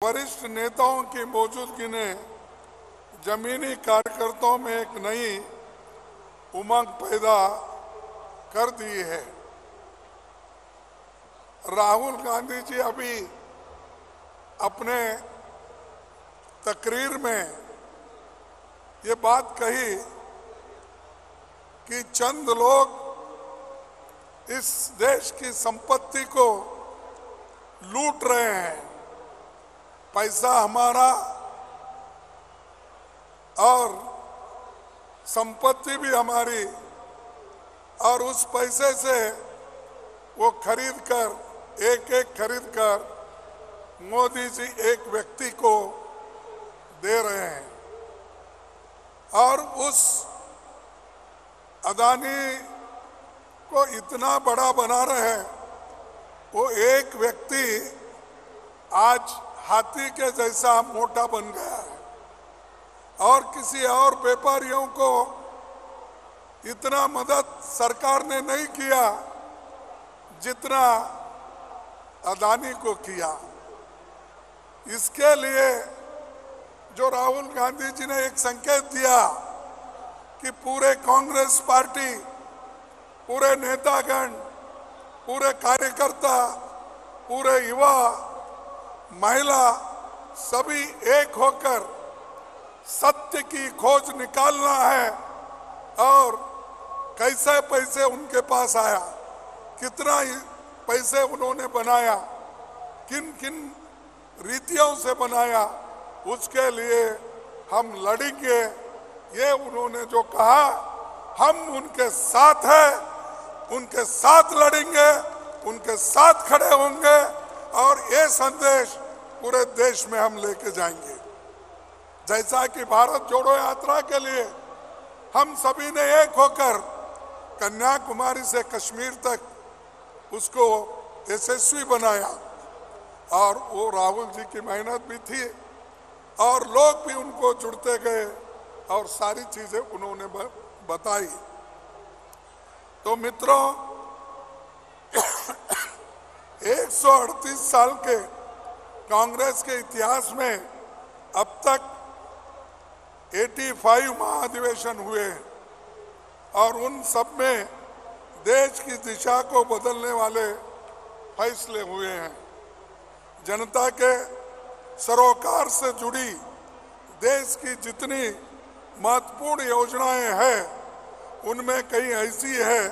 वरिष्ठ नेताओं की मौजूदगी ने जमीनी कार्यकर्ताओं में एक नई उमंग पैदा कर दी है। राहुल गांधी जी अभी अपने तकरीर में ये बात कही कि चंद लोग इस देश की संपत्ति को लूट रहे हैं, पैसा हमारा और संपत्ति भी हमारी, और उस पैसे से वो एक एक खरीद कर मोदी जी एक व्यक्ति को दे रहे हैं और उस अदानी को इतना बड़ा बना रहे हैं। वो एक व्यक्ति आज हाथी के जैसा मोटा बन गया है और किसी और व्यापारियों को इतना मदद सरकार ने नहीं किया जितना अदानी को किया। इसके लिए जो राहुल गांधी जी ने एक संकेत दिया कि पूरे कांग्रेस पार्टी, पूरे नेतागण, पूरे कार्यकर्ता, पूरे युवा, महिला सभी एक होकर सत्य की खोज निकालना है और कैसे पैसे उनके पास आया, कितना पैसे उन्होंने बनाया, किन किन रीतियों से बनाया, उसके लिए हम लड़ेंगे। ये उन्होंने जो कहा, हम उनके साथ हैं, उनके साथ लड़ेंगे, उनके साथ खड़े होंगे और ये संदेश पूरे देश में हम लेके जाएंगे। जैसा कि भारत जोड़ो यात्रा के लिए हम सभी ने एक होकर कन्याकुमारी से कश्मीर तक उसको यशस्वी बनाया और वो राहुल जी की मेहनत भी थी और लोग भी उनको जुड़ते गए और सारी चीजें उन्होंने बताई। तो मित्रों, 138 साल के कांग्रेस के इतिहास में अब तक 85 महाधिवेशन हुए और उन सब में देश की दिशा को बदलने वाले फैसले हुए हैं। जनता के सरोकार से जुड़ी देश की जितनी महत्वपूर्ण योजनाएं हैं, उनमें कई ऐसी है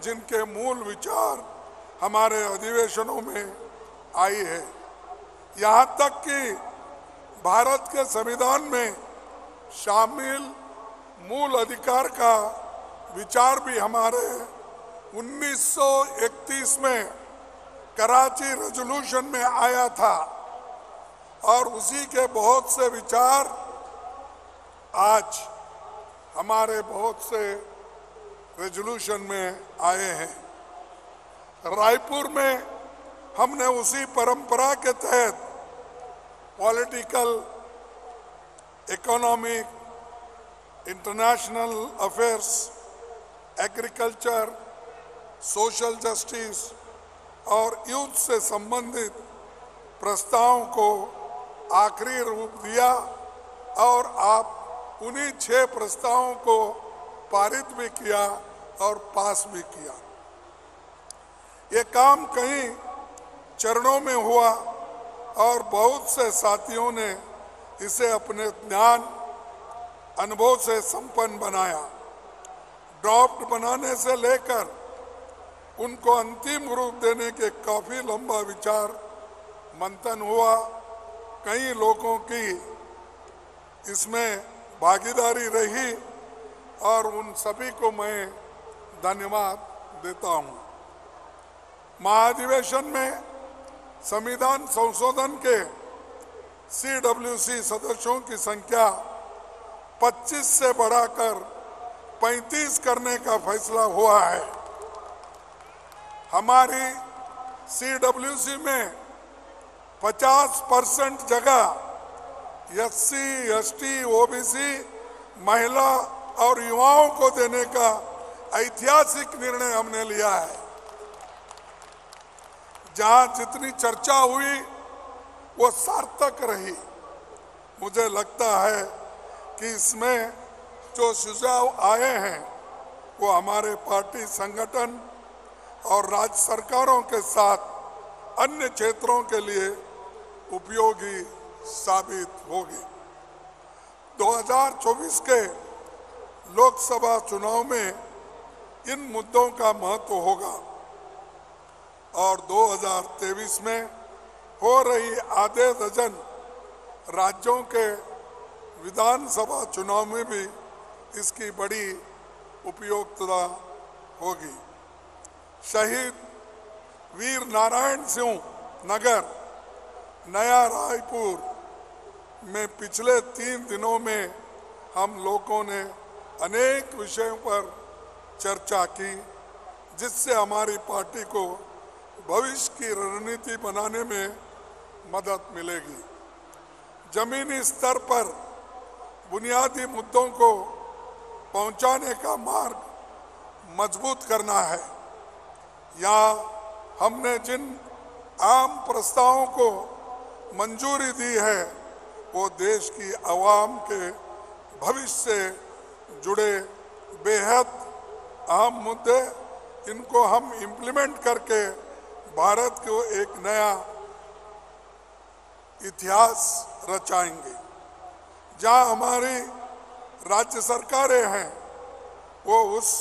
जिनके मूल विचार हमारे अधिवेशनों में आई है। यहाँ तक कि भारत के संविधान में शामिल मूल अधिकार का विचार भी हमारे 1931 में कराची रेजोल्यूशन में आया था और उसी के बहुत से विचार आज हमारे बहुत से रेजोल्यूशन में आए हैं। रायपुर में हमने उसी परंपरा के तहत political, economic, international affairs, agriculture, social justice और यूथ से संबंधित प्रस्तावों को आखिरी रूप दिया और आप उन्हीं 6 प्रस्तावों को पारित भी किया और पास भी किया। ये काम कई चरणों में हुआ और बहुत से साथियों ने इसे अपने ज्ञान, अनुभव से संपन्न बनाया। ड्राफ्ट बनाने से लेकर उनको अंतिम रूप देने के काफी लंबा विचार मंथन हुआ। कई लोगों की इसमें भागीदारी रही और उन सभी को मैं धन्यवाद देता हूं। महाधिवेशन में संविधान संशोधन के CWC सदस्यों की संख्या 25 से बढ़ाकर 35 करने का फैसला हुआ है। हमारी CWC में 50% जगह SC, ST, OBC, महिला और युवाओं को देने का ऐतिहासिक निर्णय हमने लिया है। जहां जितनी चर्चा हुई वो सार्थक रही। मुझे लगता है कि इसमें जो सुझाव आए हैं वो हमारे पार्टी संगठन और राज्य सरकारों के साथ अन्य क्षेत्रों के लिए उपयोगी साबित होगी। 2024 के लोकसभा चुनाव में इन मुद्दों का महत्व होगा और 2023 में हो रही आधे दर्जन राज्यों के विधानसभा चुनाव में भी इसकी बड़ी उपयोगिता होगी। शहीद वीर नारायण सिंह नगर नया रायपुर में पिछले 3 दिनों में हम लोगों ने अनेक विषयों पर चर्चा की, जिससे हमारी पार्टी को भविष्य की रणनीति बनाने में मदद मिलेगी। जमीनी स्तर पर बुनियादी मुद्दों को पहुंचाने का मार्ग मजबूत करना है। यहाँ हमने जिन आम प्रस्तावों को मंजूरी दी है वो देश की आवाम के भविष्य से जुड़े बेहद अहम मुद्दे, इनको हम इम्प्लीमेंट करके भारत को एक नया इतिहास रचाएंगे। जहां हमारी राज्य सरकारें हैं वो उस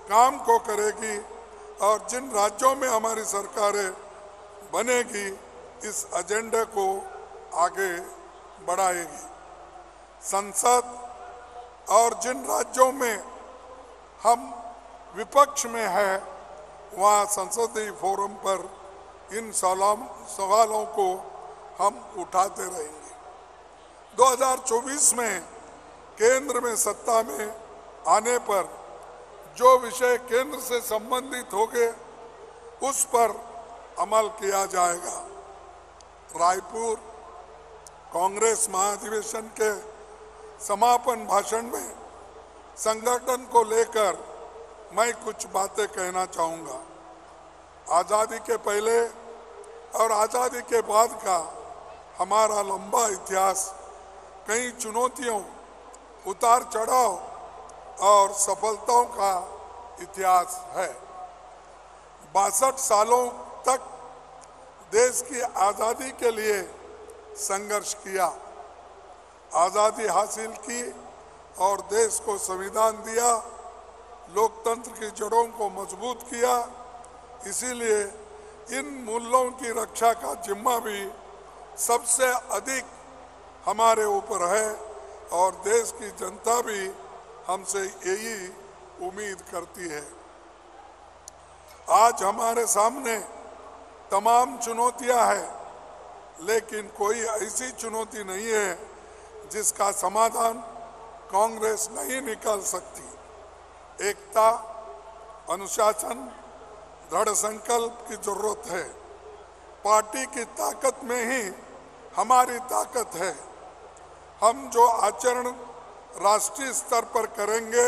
काम को करेगी और जिन राज्यों में हमारी सरकारें बनेगी इस एजेंडे को आगे बढ़ाएगी। संसद और जिन राज्यों में हम विपक्ष में है वहाँ संसदीय फोरम पर इन सवालों को हम उठाते रहेंगे। 2024 में केंद्र में सत्ता में आने पर जो विषय केंद्र से संबंधित होंगे उस पर अमल किया जाएगा। रायपुर कांग्रेस महाधिवेशन के समापन भाषण में संगठन को लेकर मैं कुछ बातें कहना चाहूँगा। आज़ादी के पहले और आज़ादी के बाद का हमारा लंबा इतिहास कई चुनौतियों, उतार चढ़ाव और सफलताओं का इतिहास है। 62 सालों तक देश की आज़ादी के लिए संघर्ष किया, आज़ादी हासिल की और देश को संविधान दिया, लोकतंत्र की जड़ों को मजबूत किया। इसीलिए इन मूल्यों की रक्षा का जिम्मा भी सबसे अधिक हमारे ऊपर है और देश की जनता भी हमसे यही उम्मीद करती है। आज हमारे सामने तमाम चुनौतियां हैं, लेकिन कोई ऐसी चुनौती नहीं है जिसका समाधान कांग्रेस नहीं निकाल सकती। एकता, अनुशासन, दृढ़ संकल्प की जरूरत है। पार्टी की ताकत में ही हमारी ताकत है। हम जो आचरण राष्ट्रीय स्तर पर करेंगे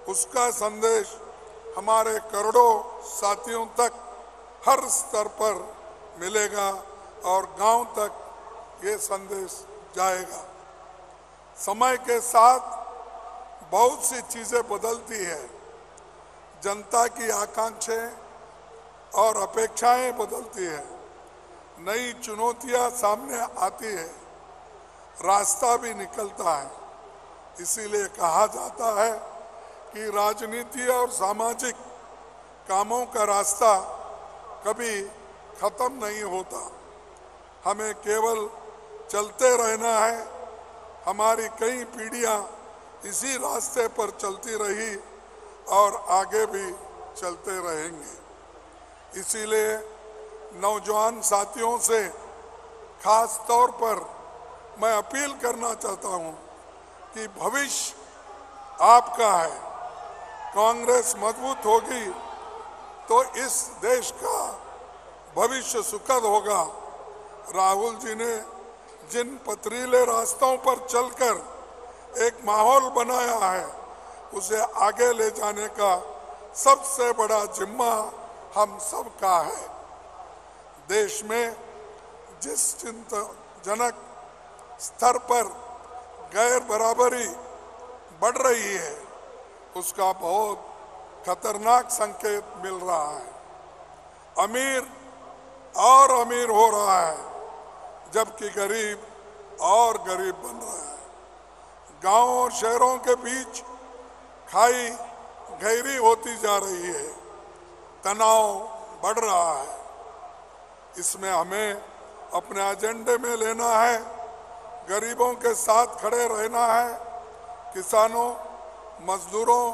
उसका संदेश हमारे करोड़ों साथियों तक हर स्तर पर मिलेगा और गांव तक ये संदेश जाएगा। समय के साथ बहुत सी चीजें बदलती है, जनता की आकांक्षाएं और अपेक्षाएं बदलती है, नई चुनौतियां सामने आती है, रास्ता भी निकलता है। इसीलिए कहा जाता है कि राजनीति और सामाजिक कामों का रास्ता कभी खत्म नहीं होता, हमें केवल चलते रहना है। हमारी कई पीढ़ियां इसी रास्ते पर चलती रही और आगे भी चलते रहेंगे। इसीलिए नौजवान साथियों से खास तौर पर मैं अपील करना चाहता हूं कि भविष्य आपका है। कांग्रेस मजबूत होगी तो इस देश का भविष्य सुखद होगा। राहुल जी ने जिन पथरीले रास्तों पर चलकर एक माहौल बनाया है उसे आगे ले जाने का सबसे बड़ा जिम्मा हम सब का है। देश में जिस जनक स्तर पर गैर बराबरी बढ़ रही है, उसका बहुत खतरनाक संकेत मिल रहा है। अमीर और अमीर हो रहा है, जबकि गरीब और गरीब बन रहा है। गांवों और शहरों के बीच खाई गहरी होती जा रही है, तनाव बढ़ रहा है। इसमें हमें अपने एजेंडे में लेना है, गरीबों के साथ खड़े रहना है, किसानों, मजदूरों,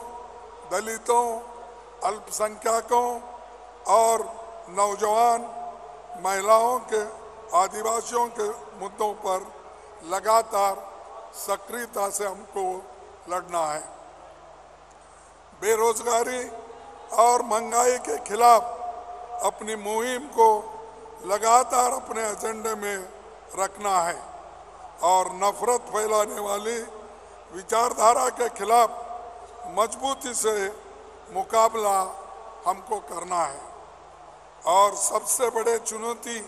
दलितों, अल्पसंख्यकों और नौजवान, महिलाओं के, आदिवासियों के मुद्दों पर लगातार सक्रियता से हमको लड़ना है। बेरोजगारी और महंगाई के खिलाफ अपनी मुहिम को लगातार अपने एजेंडे में रखना है और नफरत फैलाने वाली विचारधारा के खिलाफ मजबूती से मुकाबला हमको करना है। और सबसे बड़े चुनौती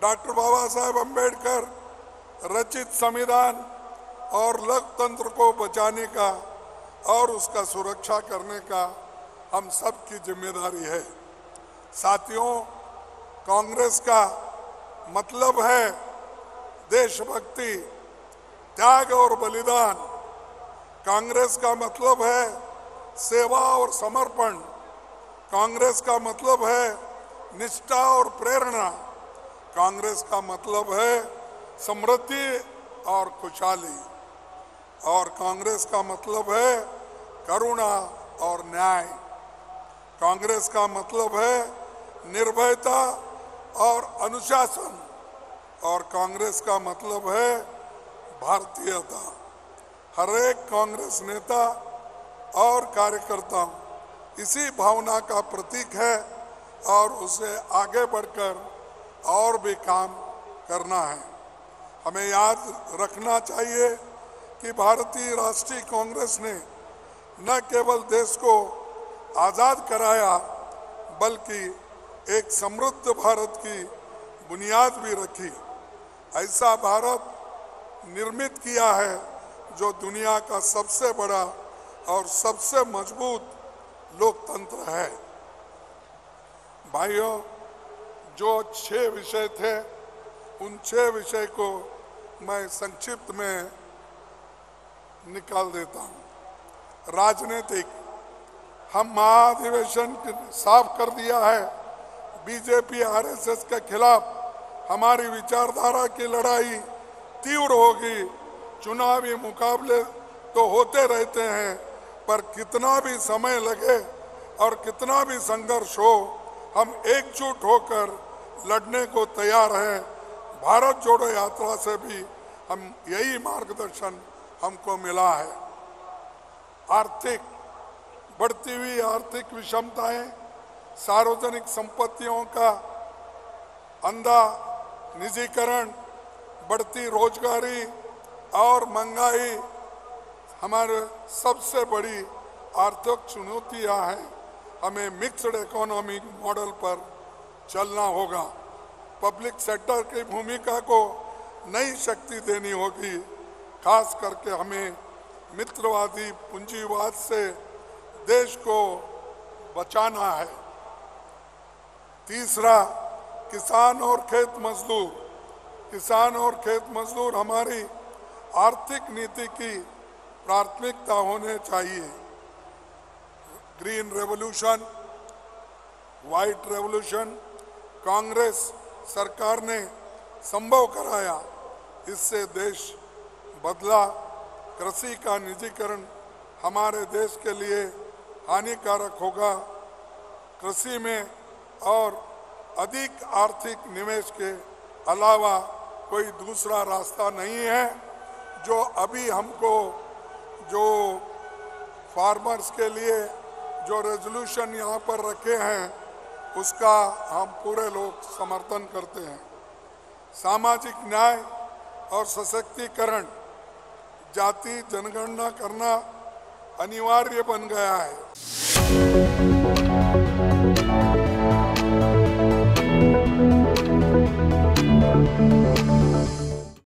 डॉक्टर बाबा साहेब अम्बेडकर रचित संविधान और लोकतंत्र को बचाने का और उसका सुरक्षा करने का हम सब की जिम्मेदारी है। साथियों, कांग्रेस का मतलब है देशभक्ति, त्याग और बलिदान। कांग्रेस का मतलब है सेवा और समर्पण। कांग्रेस का मतलब है निष्ठा और प्रेरणा। कांग्रेस का मतलब है समृद्धि और खुशहाली। और कांग्रेस का मतलब है करुणा और न्याय। कांग्रेस का मतलब है निर्भयता और अनुशासन। और कांग्रेस का मतलब है भारतीयता। हर एक कांग्रेस नेता और कार्यकर्ता इसी भावना का प्रतीक है और उसे आगे बढ़कर और भी काम करना है। हमें याद रखना चाहिए कि भारतीय राष्ट्रीय कांग्रेस ने न केवल देश को आज़ाद कराया, बल्कि एक समृद्ध भारत की बुनियाद भी रखी। ऐसा भारत निर्मित किया है जो दुनिया का सबसे बड़ा और सबसे मजबूत लोकतंत्र है। भाइयों, जो 6 विषय थे, उन 6 विषय को मैं संक्षिप्त में निकाल देता हूँ। राजनीतिक, हम महाधिवेशन साफ कर दिया है। बीजेपी आरएसएस के खिलाफ हमारी विचारधारा की लड़ाई तीव्र होगी। चुनावी मुकाबले तो होते रहते हैं, पर कितना भी समय लगे और कितना भी संघर्ष हो, हम एकजुट होकर लड़ने को तैयार हैं। भारत जोड़ो यात्रा से भी हम यही मार्गदर्शन हमको मिला है। आर्थिक, बढ़ती हुई आर्थिक विषमताएं, सार्वजनिक संपत्तियों का अंधा निजीकरण, बढ़ती रोजगारी और महंगाई हमारे सबसे बड़ी आर्थिक चुनौतियां हैं। हमें मिक्स्ड इकोनॉमी मॉडल पर चलना होगा। पब्लिक सेक्टर की भूमिका को नई शक्ति देनी होगी। खास करके हमें मित्रवादी पूंजीवाद से देश को बचाना है। तीसरा, किसान और खेत मजदूर। किसान और खेत मजदूर हमारी आर्थिक नीति की प्राथमिकता होने चाहिए। Green revolution, white revolution Congress सरकार ने संभव कराया। इससे देश बदला। कृषि का निजीकरण हमारे देश के लिए हानिकारक होगा। कृषि में और अधिक आर्थिक निवेश के अलावा कोई दूसरा रास्ता नहीं है। जो अभी हमको जो फार्मर्स के लिए जो रेजोल्यूशन यहाँ पर रखे हैं, उसका हम पूरे लोग समर्थन करते हैं। सामाजिक न्याय और सशक्तिकरण, जाति जनगणना करना अनिवार्य बन गया है।